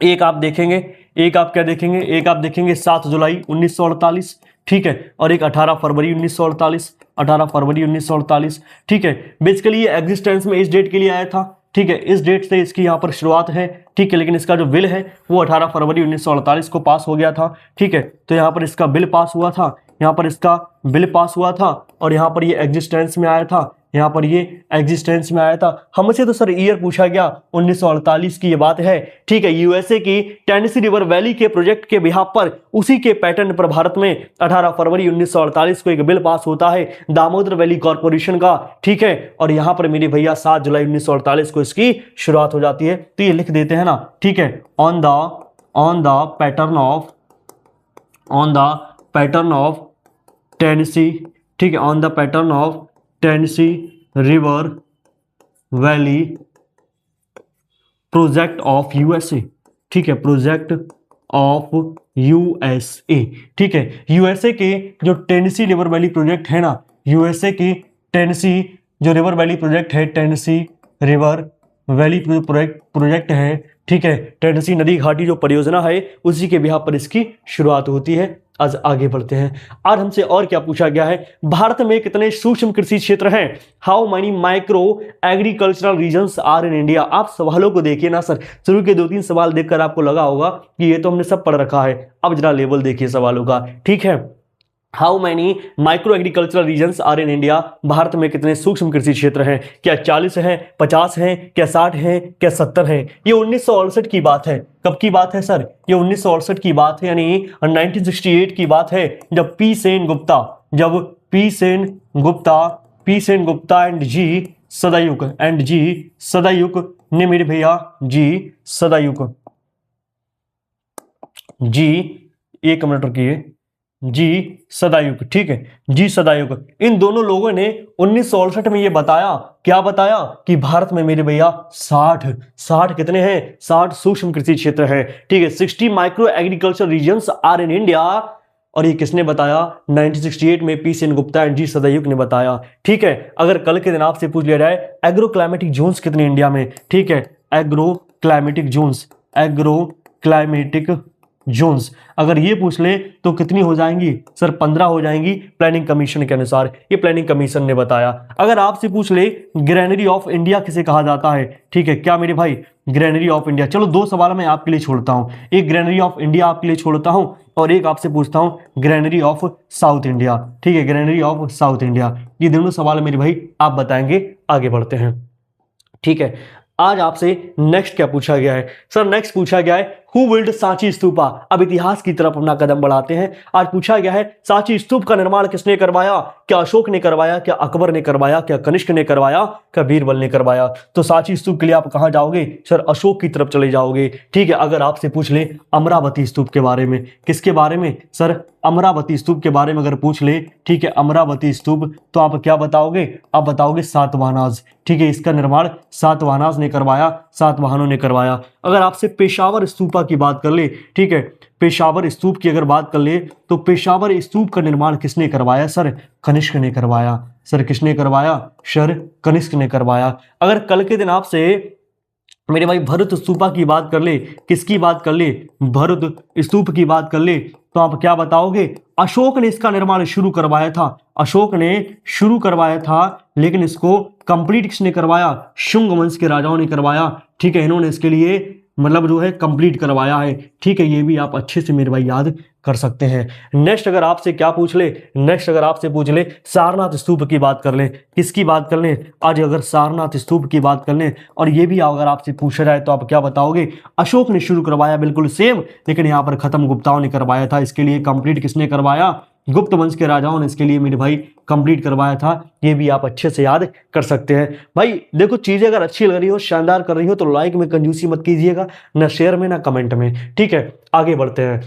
एक आप देखेंगे एक आप क्या देखेंगे, एक आप देखेंगे 7 जुलाई 1948, ठीक है, और एक 18 फरवरी 1948, 18 फरवरी 1948, ठीक है। बेसिकली ये एग्जिस्टेंस में इस डेट के लिए आया था, ठीक है, इस डेट से इसकी यहाँ पर शुरुआत है, ठीक है, लेकिन इसका जो बिल है वो 18 फरवरी 1948 को पास हो गया था, ठीक है। तो यहाँ पर इसका बिल पास हुआ था, यहाँ पर इसका बिल पास हुआ था, और यहाँ पर ये एग्जिस्टेंस में आया था, यहाँ पर ये एग्जिस्टेंस में आया था। हमसे तो सर ईयर पूछा गया, 1948 की ये बात है, ठीक है। यूएसए की टेनेसी रिवर वैली के प्रोजेक्ट के बिहाफ पर उसी के पैटर्न पर भारत में 18 फरवरी 1948 को एक बिल पास होता है दामोदर वैली कॉर्पोरेशन का, ठीक है। और यहाँ पर मेरे भैया 7 जुलाई 1948 को इसकी शुरुआत हो जाती है। तो ये लिख देते हैं ना, ठीक है, on the pattern of Tennessee, ठीक है, on the pattern of Tennessee river valley project of USA, ठीक है, प्रोजेक्ट ऑफ यूएसए, ठीक है। यूएसए के जो टेनेसी रिवर वैली प्रोजेक्ट है ना, यूएसए की टेनेसी जो रिवर वैली प्रोजेक्ट है, टेनेसी रिवर वैली प्रोजेक्ट है, ठीक है, टेनेसी नदी घाटी जो परियोजना है उसी के बिहाफ पर इसकी शुरुआत होती है। आज आगे बढ़ते हैं। आज हमसे और क्या पूछा गया है, भारत में कितने सूक्ष्म कृषि क्षेत्र हैं, how many micro agricultural regions are in India. आप सवालों को देखिए ना सर, शुरू के 2-3 सवाल देखकर आपको लगा होगा कि ये तो हमने सब पढ़ रखा है, अब जरा लेवल देखिए सवालों का, ठीक है। How many micro agricultural regions are in India, Bharat में कितने सूक्ष्म कृषि क्षेत्र हैं, क्या 40 हैं, 50 हैं, क्या 60 हैं, क्या 70 हैं। ये 1968 की बात है। कब की बात है सर, ये 1968 की बात है, यानी 1968 की बात है, जब P Sengupta and G Sdasyuk ने मेरे भैया जी सदायुक, एक मिनट रुकिए, जी सदायुक, ठीक है, जी सदायुक, इन दोनों लोगों ने 1968 में ये बताया, क्या बताया, कि भारत में मेरे भैया 60 कितने हैं, 60 सूक्ष्म कृषि क्षेत्र हैं, ठीक है। 60 micro agriculture regions are in India, और ये किसने बताया, 1968 में P Sengupta and G Sdasyuk ने बताया, ठीक है। अगर कल के दिन आपसे पूछ लिया जाए एग्रो क्लाइमेटिक जोन्स कितने इंडिया में, ठीक है, एग्रो क्लाइमेटिक जोन्स अगर ये पूछ ले तो कितनी हो जाएंगी सर, 15 हो जाएंगी प्लानिंग कमीशन के अनुसार, ये प्लानिंग कमीशन ने बताया। अगर आपसे पूछ ले ग्रेनरी ऑफ इंडिया किसे कहा जाता है, ठीक है, क्या मेरे भाई, ग्रेनरी ऑफ इंडिया। चलो 2 सवाल मैं आपके लिए छोड़ता हूं, एक ग्रेनरी ऑफ इंडिया आपके लिए छोड़ता हूं और एक आपसे पूछता हूं ग्रेनरी ऑफ साउथ इंडिया, ठीक है, ग्रेनरी ऑफ साउथ इंडिया। ये दोनों सवाल मेरे भाई आप बताएंगे। आगे बढ़ते हैं, ठीक है। आज आपसे नेक्स्ट क्या पूछा गया है सर, नेक्स्ट पूछा गया है हु बिल्ड सांची स्तूपा। अब इतिहास की तरफ अपना कदम बढ़ाते हैं। आज पूछा गया है सांची स्तूप का निर्माण किसने करवाया, क्या अशोक ने करवाया, क्या अकबर ने करवाया, क्या कनिष्क ने करवाया, क्या बीरबल ने करवाया। तो सांची स्तूप के लिए आप कहां जाओगे सर, अशोक की तरफ चले जाओगे, ठीक है। अगर आपसे पूछ ले अमरावती स्तूप के बारे में, किसके बारे में सर, अमरावती स्तूप के बारे में अगर पूछ ले, ठीक है, अमरावती स्तूप, तो आप क्या बताओगे, आप बताओगे सातवाहनाज, ठीक है, इसका निर्माण सातवाहनाज ने करवाया, सातवाहनों ने करवाया। अगर आपसे पेशावर स्तूपा की बात कर ले, ठीक है, पेशावर स्तूप की अगर बात कर ले तो पेशावर स्तूप का निर्माण किसने करवाया सर, कनिष्क ने करवाया। सर किसने करवाया, सर कनिष्क ने करवाया। अगर कल के दिन आपसे मेरे भाई भरत स्तूपा की बात कर ले, किसकी बात कर ले, भरत स्तूप की बात कर ले, तो आप क्या बताओगे, अशोक ने इसका निर्माण शुरू करवाया था, अशोक ने शुरू करवाया था, लेकिन इसको कंप्लीट किसने करवाया, शुंग वंश के राजाओं ने करवाया, ठीक है, इन्होंने इसके लिए मतलब जो है कंप्लीट करवाया है, ठीक है। ये भी आप अच्छे से मेरे भाई याद कर सकते हैं। नेक्स्ट अगर आपसे क्या पूछ ले, नेक्स्ट अगर आपसे पूछ ले सारनाथ स्तूप की बात कर ले, किसकी बात कर ले, आज अगर सारनाथ स्तूप की बात कर ले और ये भी अगर आपसे पूछा जाए तो आप क्या बताओगे, अशोक ने शुरू करवाया, बिल्कुल सेम, लेकिन यहाँ पर खत्म गुप्ताओं ने करवाया था, इसके लिए कंप्लीट किसने करवाया, गुप्त वंश के राजाओं ने इसके लिए मेरे भाई कंप्लीट करवाया था। ये भी आप अच्छे से याद कर सकते हैं। भाई देखो चीजें अगर अच्छी लग रही हो, शानदार कर रही हो, तो लाइक में कंजूसी मत कीजिएगा, ना शेयर में ना कमेंट में, ठीक है। आगे बढ़ते हैं।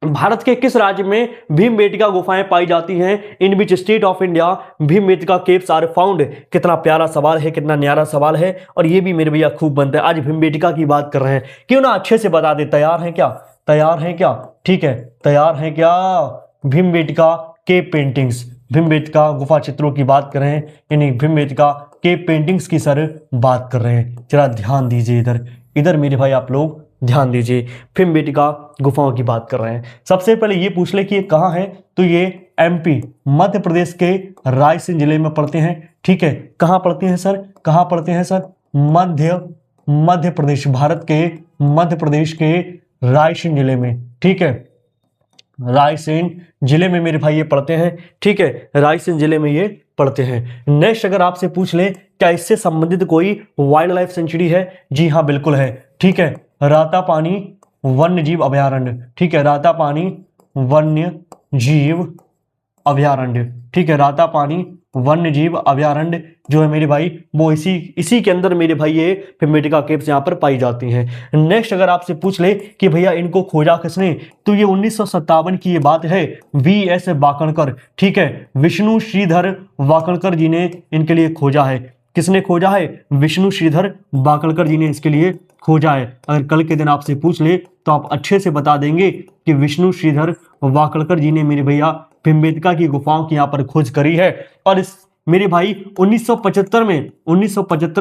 भारत के किस राज्य में भीमबेटका गुफाएं पाई जाती हैं, in which state of India Bhimbetka caves are found. कितना प्यारा सवाल है, कितना न्यारा सवाल है, और ये भी मेरे भैया खूब बनता है। आज भीमबेटका की बात कर रहे हैं, क्यों ना अच्छे से बता दे, तैयार हैं क्या, तैयार हैं क्या, ठीक है, तैयार हैं क्या। भीमबेटका के पेंटिंग्स, भीमबेटका गुफा चित्रों की बात कर रहे हैं, यानी भीमबेटका के पेंटिंग्स की सर बात कर रहे हैं। जरा ध्यान दीजिए इधर, इधर मेरे भाई आप लोग ध्यान दीजिए, भीमबेटका गुफाओं की बात कर रहे हैं। सबसे पहले ये पूछ ले कि ये कहाँ है, तो ये एमपी मध्य प्रदेश के रायसेन जिले में पड़ते हैं। ठीक है, कहाँ पड़ते हैं सर, कहाँ पड़ते हैं सर, मध्य प्रदेश, भारत के मध्य प्रदेश के रायसेन जिले में। ठीक है, रायसेन जिले में मेरे भाई ये पढ़ते हैं। ठीक है, रायसेन जिले में ये पढ़ते हैं। नेक्स्ट अगर आपसे पूछ ले क्या इससे संबंधित कोई वाइल्ड लाइफ सेंचुरी है, जी हाँ बिल्कुल है। ठीक है, रातापानी वन्य जीव अभयारण्य। ठीक है, रातापानी वन्य जीव अभयारण्य। ठीक है, रातापानी वन्य जीव अभयारण्य जो है मेरे भाई वो इसी के अंदर मेरे भाई ये भीमबेटका केव्स यहाँ पर पाई जाती हैं। नेक्स्ट अगर आपसे पूछ ले कि भैया इनको खोजा किसने, तो ये 1957 की ये बात है, वी.एस. बाकणकर। ठीक है, विष्णु श्रीधर वाकणकर जी ने इनके लिए खोजा है। किसने खोजा है, विष्णु श्रीधर वाकणकर जी ने इसके लिए खोजा है। अगर कल के दिन आपसे पूछ ले तो आप अच्छे से बता देंगे कि विष्णु श्रीधर वाकणकर जी ने मेरे भैया भीमबेटका की गुफाओं की यहाँ पर खोज करी है। और इस मेरे भाई 1975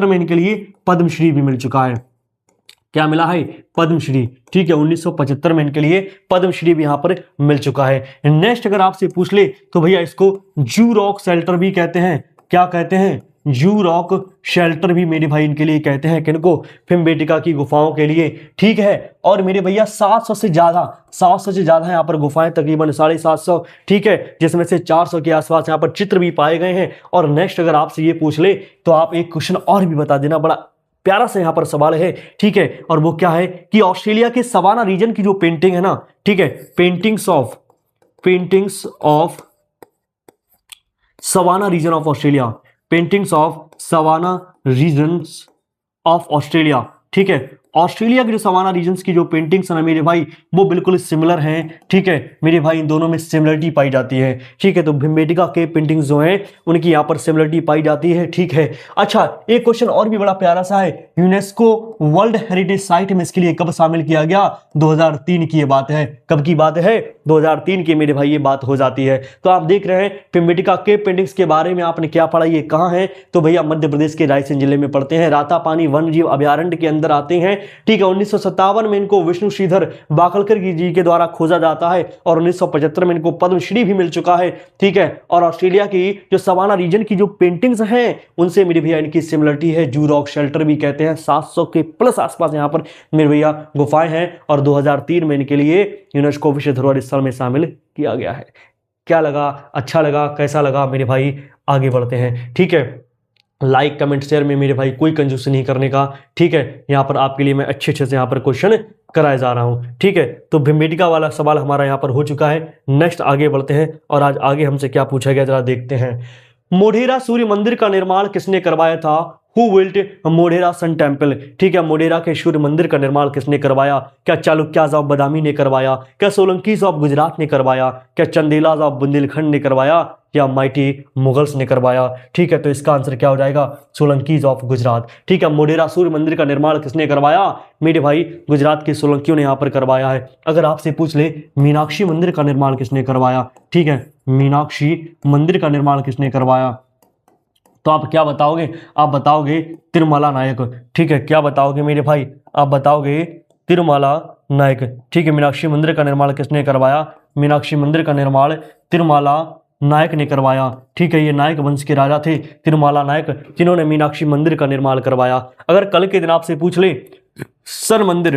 में इनके लिए पद्मश्री भी मिल चुका है। क्या मिला है, पद्मश्री। ठीक है, 1975 में इनके लिए पद्मश्री भी यहां पर मिल चुका है। नेक्स्ट अगर आपसे पूछ ले तो भैया इसको जू रॉक शेल्टर भी कहते हैं। क्या कहते हैं, जू रॉक शेल्टर भी मेरे भाई इनके लिए कहते हैं। किनको, भीमबेटका की गुफाओं के लिए। ठीक है, और मेरे भैया 700 से ज्यादा यहाँ पर गुफाएं, तकरीबन 750। ठीक है, जिसमें से 400 के आसपास यहाँ पर चित्र भी पाए गए हैं। और नेक्स्ट अगर आपसे ये पूछ ले तो आप एक क्वेश्चन और भी बता देना, बड़ा प्यारा सा यहाँ पर सवाल है। ठीक है, और वो क्या है कि ऑस्ट्रेलिया के सवाना रीजन की जो पेंटिंग है ना, ठीक है, paintings of savanna region of Australia, paintings of savanna regions of Australia. ठीक है, ऑस्ट्रेलिया के जो सवाना रीजन्स की जो पेंटिंग्स है ना मेरे भाई वो बिल्कुल सिमिलर हैं। ठीक है मेरे भाई, इन दोनों में सिमिलरिटी पाई जाती है। ठीक है, तो भीमबेटका के पेंटिंग्स जो हैं उनकी यहाँ पर सिमिलरिटी पाई जाती है। ठीक है, अच्छा एक क्वेश्चन और भी बड़ा प्यारा सा है, यूनेस्को वर्ल्ड हेरिटेज साइट में इसके लिए कब शामिल किया गया, 2003 की ये बात है। कब की बात है, 2003 की मेरे भाई ये बात हो जाती है। तो आप देख रहे हैं भीमबेटका के पेंटिंग्स के बारे में आपने क्या पढ़ा, ये कहाँ है, तो भैया मध्य प्रदेश के रायसेन जिले में पड़ते हैं, रातापानी वन्य जीव अभयारण्य के अंदर आते हैं। ठीक है, 1957 में इनको विष्णु श्रीधर वाकणकर जी के द्वारा खोजा जाता है और 1975 में इनको पद्मश्री भी मिल चुका है। ठीक है, और ऑस्ट्रेलिया की जो सवाना रीजन की जो पेंटिंग्स हैं उनसे मेरे भैया इनकी सिमिलरिटी है, जू रॉक शेल्टर भी कहते हैं। 700 के प्लस आसपास यहां पर मेरे भैया गुफाएं हैं और 2003 में इनके लिए यूनेस्को विश्व धरोहर स्थल में शामिल किया गया है। क्या लगा, अच्छा लगा, कैसा लगा मेरे भाई, आगे बढ़ते हैं। ठीक है, लाइक कमेंट शेयर में मेरे भाई कोई कंजूसी नहीं करने का। ठीक है, यहाँ पर आपके लिए मैं अच्छे से यहाँ पर क्वेश्चन कराया जा रहा हूँ। ठीक है, तो भीमबेटका वाला सवाल हमारा यहाँ पर हो चुका है। नेक्स्ट आगे बढ़ते हैं और आज आगे हमसे क्या पूछा गया जरा देखते हैं। मोढेरा सूर्य मंदिर का निर्माण किसने करवाया था, who built Modhera sun temple. ठीक है, मोढेरा के सूर्य मंदिर का निर्माण किसने करवाया, क्या चालुक्याज ऑफ बदामी ने करवाया, क्या सोलंकीज ऑफ गुजरात ने करवाया, क्या चंदेलाज ऑफ बुंदेलखंड ने करवाया, या माइटी मुगल्स ने करवाया। ठीक है, तो इसका आंसर क्या हो जाएगा, सोलंकीज ऑफ गुजरात। ठीक है, मोढेरा सूर्य मंदिर का निर्माण किसने करवाया, मेरे भाई गुजरात के सोलंकियों ने यहाँ पर करवाया है। अगर आपसे पूछ ले मीनाक्षी मंदिर का निर्माण किसने करवाया, ठीक है, मीनाक्षी मंदिर का निर्माण किसने करवाया, तो आप क्या बताओगे, आप बताओगे तिरुमाला नायक। ठीक है, क्या बताओगे मेरे भाई, आप बताओगे तिरुमाला नायक। ठीक है, मीनाक्षी मंदिर का निर्माण किसने करवाया, मीनाक्षी मंदिर का निर्माण तिरुमाला नायक ने करवाया। ठीक है, ये नायक वंश के राजा थे तिरुमाला नायक, जिन्होंने मीनाक्षी मंदिर का निर्माण करवाया। अगर कल के दिन आपसे पूछ ले सन मंदिर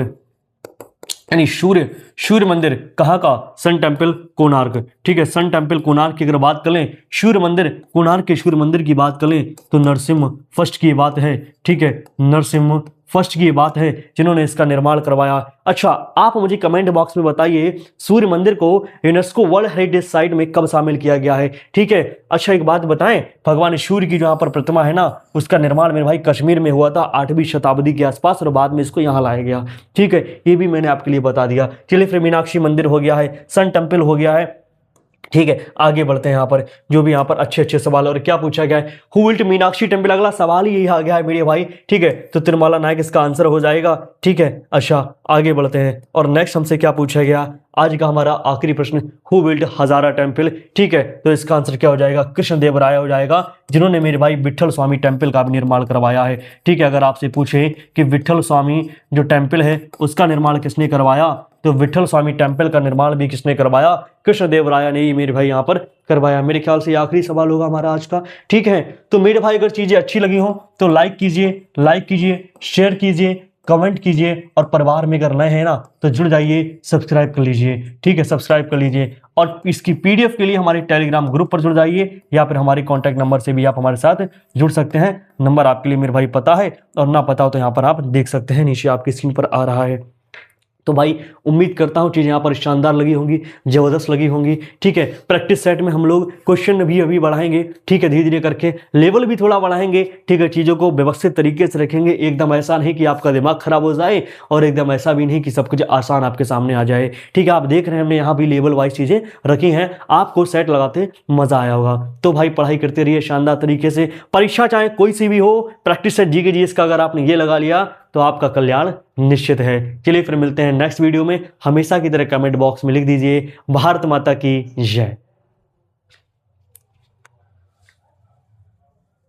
यानी सूर्य मंदिर कहाँ का, सन टेम्पल कोणार्क। ठीक है, सन टेम्पल कोणार्क की अगर बात करें, सूर्य मंदिर कोणार्क के सूर्य मंदिर की बात करें तो नरसिम्हा फर्स्ट की बात है। ठीक है, नरसिम्हा फर्स्ट की बात है जिन्होंने इसका निर्माण करवाया। अच्छा, आप मुझे कमेंट बॉक्स में बताइए सूर्य मंदिर को यूनेस्को वर्ल्ड हेरिटेज साइट में कब शामिल किया गया है। ठीक है, अच्छा एक बात बताएं, भगवान सूर्य की जो यहाँ पर प्रतिमा है ना उसका निर्माण मेरे भाई कश्मीर में हुआ था 8वीं शताब्दी के आसपास और बाद में इसको यहाँ लाया गया। ठीक है, ये भी मैंने आपके लिए बता दिया। चलिए फिर मीनाक्षी मंदिर हो गया है, सन टेम्पल हो गया है, ठीक है, आगे बढ़ते हैं। यहाँ पर जो भी यहाँ पर अच्छे अच्छे सवाल और क्या पूछा गया है, हु बिल्ट मीनाक्षी टेम्पल, अगला सवाल ही यही आ गया है मेरे भाई। ठीक है, तो तिरुमाला नायक इसका आंसर हो जाएगा। ठीक है, अच्छा आगे बढ़ते हैं और नेक्स्ट हमसे क्या पूछा गया आज का हमारा आखिरी प्रश्न, हु बिल्ट हजारा टेम्पल। ठीक है, तो इसका आंसर क्या हो जाएगा, कृष्णदेवराय हो जाएगा, जिन्होंने मेरे भाई विट्ठल स्वामी टेम्पल का भी निर्माण करवाया है। ठीक है, अगर आपसे पूछे कि विट्ठल स्वामी जो टेम्पल है उसका निर्माण किसने करवाया, तो विट्ठल स्वामी टेम्पल का निर्माण भी किसने करवाया, कृष्णदेवराय ने ही मेरे भाई यहाँ पर करवाया। मेरे ख्याल से ये आखिरी सवाल होगा हमारा आज का। ठीक है, तो मेरे भाई अगर चीजें अच्छी लगी हो तो लाइक कीजिए, शेयर कीजिए, कमेंट कीजिए, और परिवार में अगर नए हैं ना तो जुड़ जाइए, सब्सक्राइब कर लीजिए। ठीक है, सब्सक्राइब कर लीजिए, और इसकी पीडीएफ के लिए हमारे टेलीग्राम ग्रुप पर जुड़ जाइए, या फिर हमारे कॉन्टैक्ट नंबर से भी आप हमारे साथ जुड़ सकते हैं। नंबर आपके लिए मेरे भाई पता है, और ना पता हो तो यहाँ पर आप देख सकते हैं, नीचे आपकी स्क्रीन पर आ रहा है। तो भाई उम्मीद करता हूँ चीज़ें यहाँ पर शानदार लगी होंगी, ज़बरदस्त लगी होंगी। ठीक है, प्रैक्टिस सेट में हम लोग क्वेश्चन भी अभी बढ़ाएंगे। ठीक है, धीरे धीरे करके लेवल भी थोड़ा बढ़ाएंगे। ठीक है, चीज़ों को व्यवस्थित तरीके से रखेंगे, एकदम ऐसा नहीं कि आपका दिमाग खराब हो जाए, और एकदम ऐसा भी नहीं कि सब कुछ आसान आपके सामने आ जाए। ठीक है, आप देख रहे हैं हमने यहाँ भी लेवल वाइज चीज़ें रखी हैं, आपको सेट लगाते मज़ा आया होगा। तो भाई पढ़ाई करते रहिए शानदार तरीके से, परीक्षा चाहे कोई सी भी हो, प्रैक्टिस सेट जीके जीएस का अगर आपने ये लगा लिया तो आपका कल्याण निश्चित है। चलिए फिर मिलते हैं नेक्स्ट वीडियो में। हमेशा की तरह कमेंट बॉक्स में लिख दीजिए, भारत माता की जय।